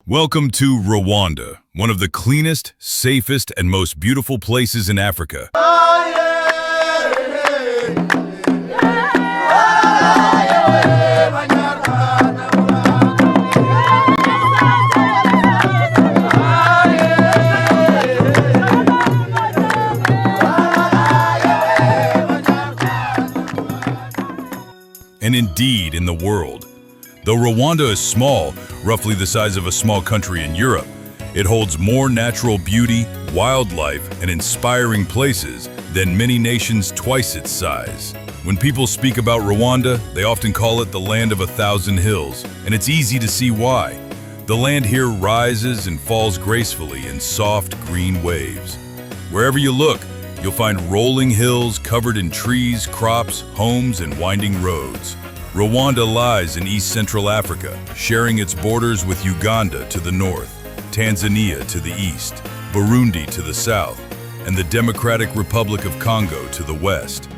Welcome to Rwanda, one of the cleanest, safest, and most beautiful places in Africa. And indeed, in the world. Though Rwanda is small, roughly the size of a small country in Europe, it holds more natural beauty, wildlife, and inspiring places than many nations twice its size. When people speak about Rwanda, they often call it the land of 1,000 hills, and it's easy to see why. The land here rises and falls gracefully in soft green waves. Wherever you look, you'll find rolling hills covered in trees, crops, homes, and winding roads. Rwanda lies in East-Central Africa, sharing its borders with Uganda to the north, Tanzania to the east, Burundi to the south, and the Democratic Republic of Congo to the west.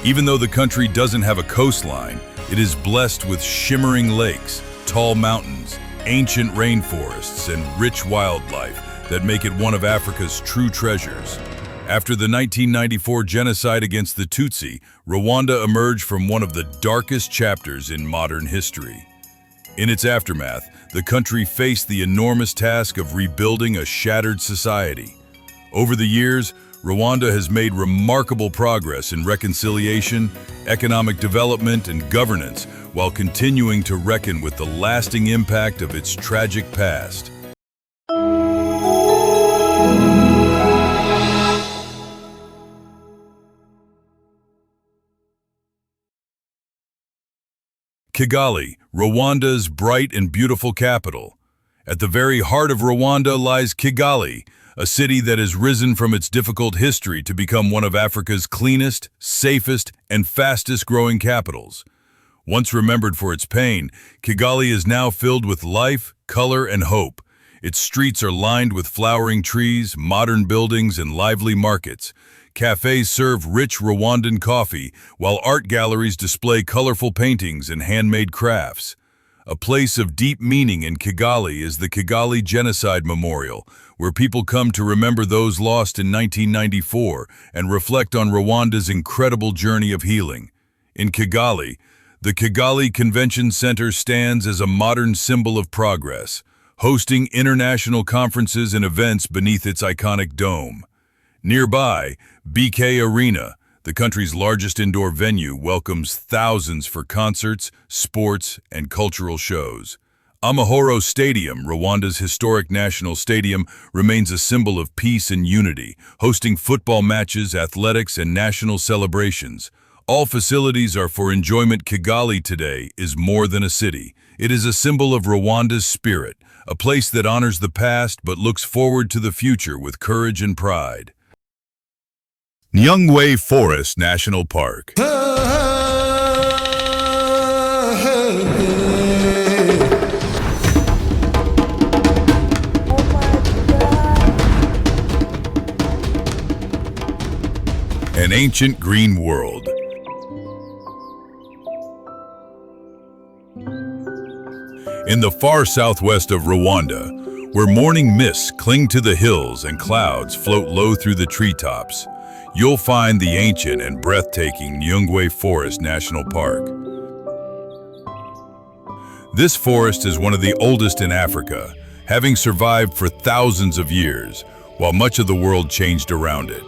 Even though the country doesn't have a coastline, it is blessed with shimmering lakes, tall mountains, ancient rainforests, and rich wildlife that make it one of Africa's true treasures. After the 1994 genocide against the Tutsi, Rwanda emerged from one of the darkest chapters in modern history. In its aftermath, the country faced the enormous task of rebuilding a shattered society. Over the years, Rwanda has made remarkable progress in reconciliation, economic development, and governance, while continuing to reckon with the lasting impact of its tragic past. Kigali, Rwanda's bright and beautiful capital. At the very heart of Rwanda lies Kigali, a city that has risen from its difficult history to become one of Africa's cleanest, safest, and fastest-growing capitals. Once remembered for its pain, Kigali is now filled with life, color, and hope. Its streets are lined with flowering trees, modern buildings, and lively markets. Cafes serve rich Rwandan coffee, while art galleries display colorful paintings and handmade crafts. A place of deep meaning in Kigali is the Kigali Genocide Memorial, where people come to remember those lost in 1994 and reflect on Rwanda's incredible journey of healing. In Kigali, the Kigali Convention Center stands as a modern symbol of progress, hosting international conferences and events beneath its iconic dome. Nearby, BK Arena, the country's largest indoor venue, welcomes thousands for concerts, sports, and cultural shows. Amahoro Stadium, Rwanda's historic national stadium, remains a symbol of peace and unity, hosting football matches, athletics, and national celebrations. All facilities are for enjoyment. Kigali today is more than a city. It is a symbol of Rwanda's spirit, a place that honors the past but looks forward to the future with courage and pride. Nyugwe Forest National Park. An ancient green world. In the far southwest of Rwanda, where morning mists cling to the hills and clouds float low through the treetops, you'll find the ancient and breathtaking Nyugwe Forest National Park. This forest is one of the oldest in Africa, having survived for thousands of years, while much of the world changed around it.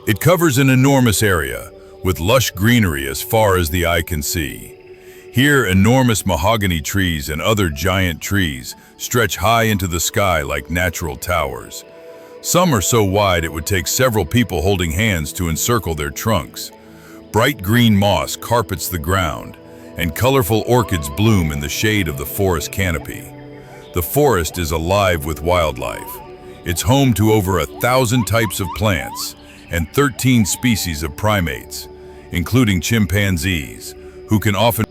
It covers an enormous area, with lush greenery as far as the eye can see. Here, enormous mahogany trees and other giant trees stretch high into the sky like natural towers. Some are so wide it would take several people holding hands to encircle their trunks. Bright green moss carpets the ground, and colorful orchids bloom in the shade of the forest canopy. The forest is alive with wildlife. It's home to over 1,000 types of plants and 13 species of primates, including chimpanzees, who can often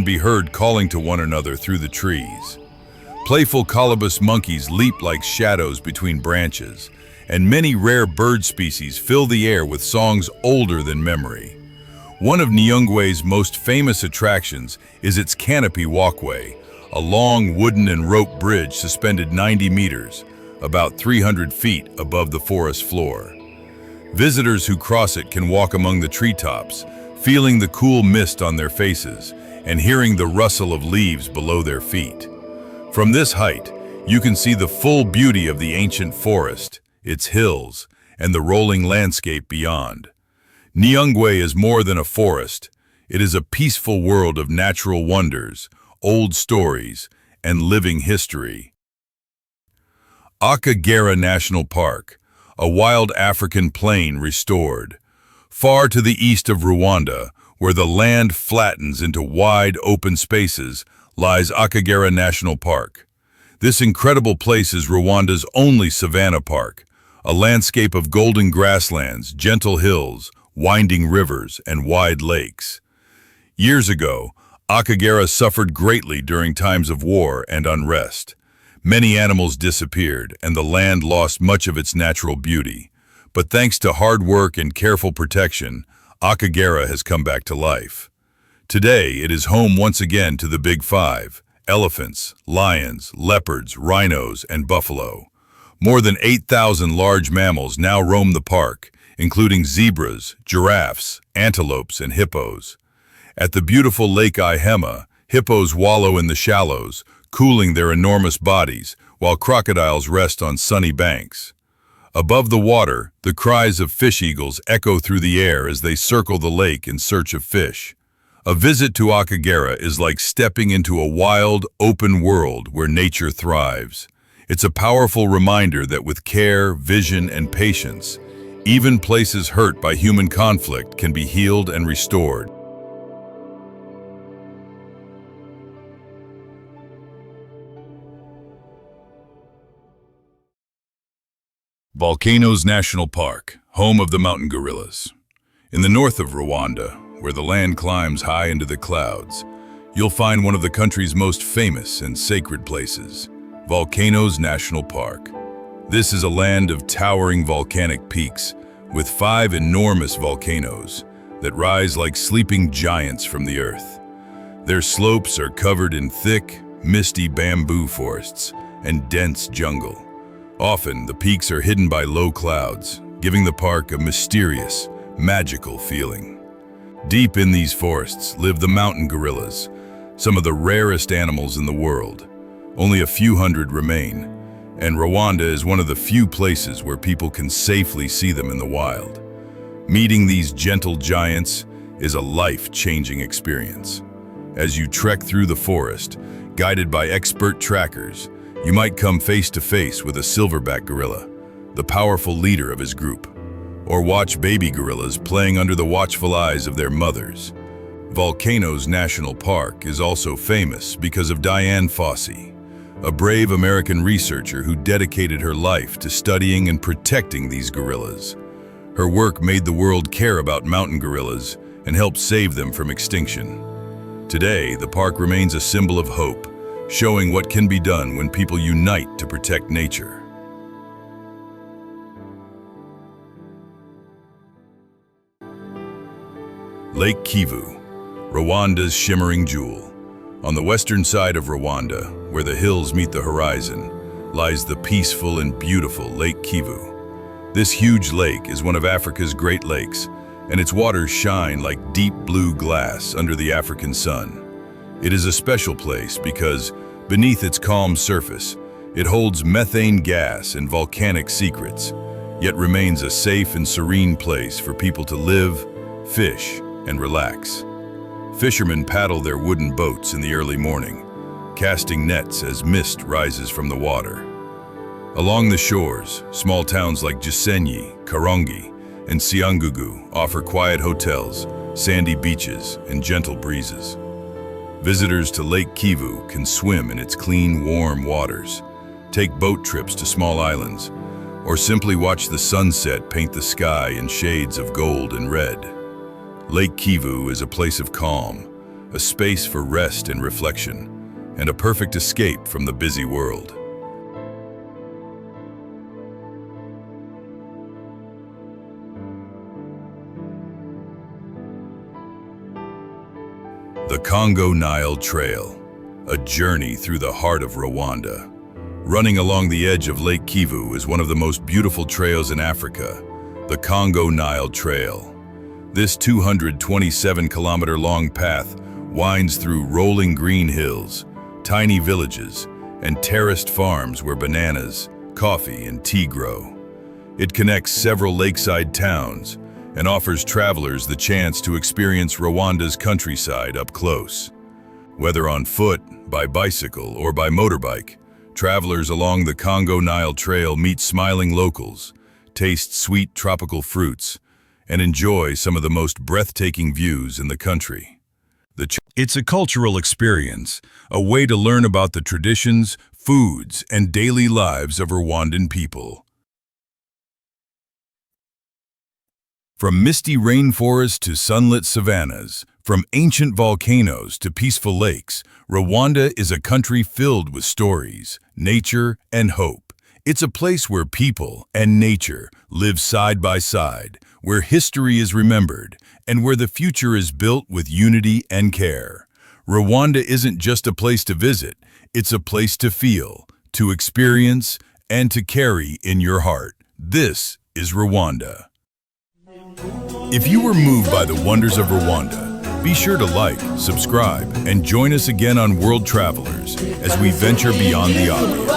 be heard calling to one another through the trees. Playful colobus monkeys leap like shadows between branches, and many rare bird species fill the air with songs older than memory. One of Nyugwe's most famous attractions is its canopy walkway, a long wooden and rope bridge suspended 90 meters, about 300 feet above the forest floor. Visitors who cross it can walk among the treetops, feeling the cool mist on their faces and hearing the rustle of leaves below their feet. From this height, you can see the full beauty of the ancient forest, its hills, and the rolling landscape beyond. Nyugwe is more than a forest. It is a peaceful world of natural wonders, old stories, and living history. Akagera National Park, a wild African plain restored. Far to the east of Rwanda, where the land flattens into wide open spaces, lies Akagera National Park. This incredible place is Rwanda's only savanna park, a landscape of golden grasslands, gentle hills, winding rivers, and wide lakes. Years ago, Akagera suffered greatly during times of war and unrest. Many animals disappeared, and the land lost much of its natural beauty. But thanks to hard work and careful protection, Akagera has come back to life. Today, it is home once again to the Big Five: elephants, lions, leopards, rhinos, and buffalo. More than 8,000 large mammals now roam the park, including zebras, giraffes, antelopes, and hippos. At the beautiful Lake Ihema, hippos wallow in the shallows, cooling their enormous bodies, while crocodiles rest on sunny banks. Above the water, the cries of fish eagles echo through the air as they circle the lake in search of fish. A visit to Akagera is like stepping into a wild, open world where nature thrives. It's a powerful reminder that with care, vision, and patience, even places hurt by human conflict can be healed and restored. Volcanoes National Park, home of the mountain gorillas. In the north of Rwanda, where the land climbs high into the clouds, you'll find one of the country's most famous and sacred places, Volcanoes National Park. This is a land of towering volcanic peaks, with 5 enormous volcanoes that rise like sleeping giants from the earth. Their slopes are covered in thick, misty bamboo forests and dense jungle. Often, the peaks are hidden by low clouds, giving the park a mysterious, magical feeling. Deep in these forests live the mountain gorillas, some of the rarest animals in the world. Only a few hundred remain, and Rwanda is one of the few places where people can safely see them in the wild. Meeting these gentle giants is a life-changing experience. As you trek through the forest, guided by expert trackers, you might come face to face with a silverback gorilla, the powerful leader of his group, or watch baby gorillas playing under the watchful eyes of their mothers. Volcanoes National Park is also famous because of Diane Fossey, a brave American researcher who dedicated her life to studying and protecting these gorillas. Her work made the world care about mountain gorillas and helped save them from extinction. Today, the park remains a symbol of hope, showing what can be done when people unite to protect nature. Lake Kivu, Rwanda's shimmering jewel. On the western side of Rwanda, where the hills meet the horizon, lies the peaceful and beautiful Lake Kivu. This huge lake is one of Africa's Great Lakes, and its waters shine like deep blue glass under the African sun. It is a special place because, beneath its calm surface, it holds methane gas and volcanic secrets, yet remains a safe and serene place for people to live, fish, and relax. Fishermen paddle their wooden boats in the early morning, casting nets as mist rises from the water. Along the shores, small towns like Gisenyi, Karongi, and Siangugu offer quiet hotels, sandy beaches, and gentle breezes. Visitors to Lake Kivu can swim in its clean, warm waters, take boat trips to small islands, or simply watch the sunset paint the sky in shades of gold and red. Lake Kivu is a place of calm, a space for rest and reflection, and a perfect escape from the busy world. The Congo Nile Trail, a journey through the heart of Rwanda. Running along the edge of Lake Kivu is one of the most beautiful trails in Africa, the Congo Nile Trail. This 227-kilometer-long path winds through rolling green hills, tiny villages, and terraced farms where bananas, coffee, and tea grow. It connects several lakeside towns and offers travelers the chance to experience Rwanda's countryside up close. Whether on foot, by bicycle, or by motorbike, travelers along the Congo Nile Trail meet smiling locals, taste sweet tropical fruits, and enjoy some of the most breathtaking views in the country. It's a cultural experience, a way to learn about the traditions, foods, and daily lives of Rwandan people. From misty rainforests to sunlit savannas, from ancient volcanoes to peaceful lakes, Rwanda is a country filled with stories, nature, and hope. It's a place where people and nature live side by side, where history is remembered, and where the future is built with unity and care. Rwanda isn't just a place to visit, it's a place to feel, to experience, and to carry in your heart. This is Rwanda. If you were moved by the wonders of Rwanda, be sure to like, subscribe, and join us again on World Travelers as we venture beyond the obvious.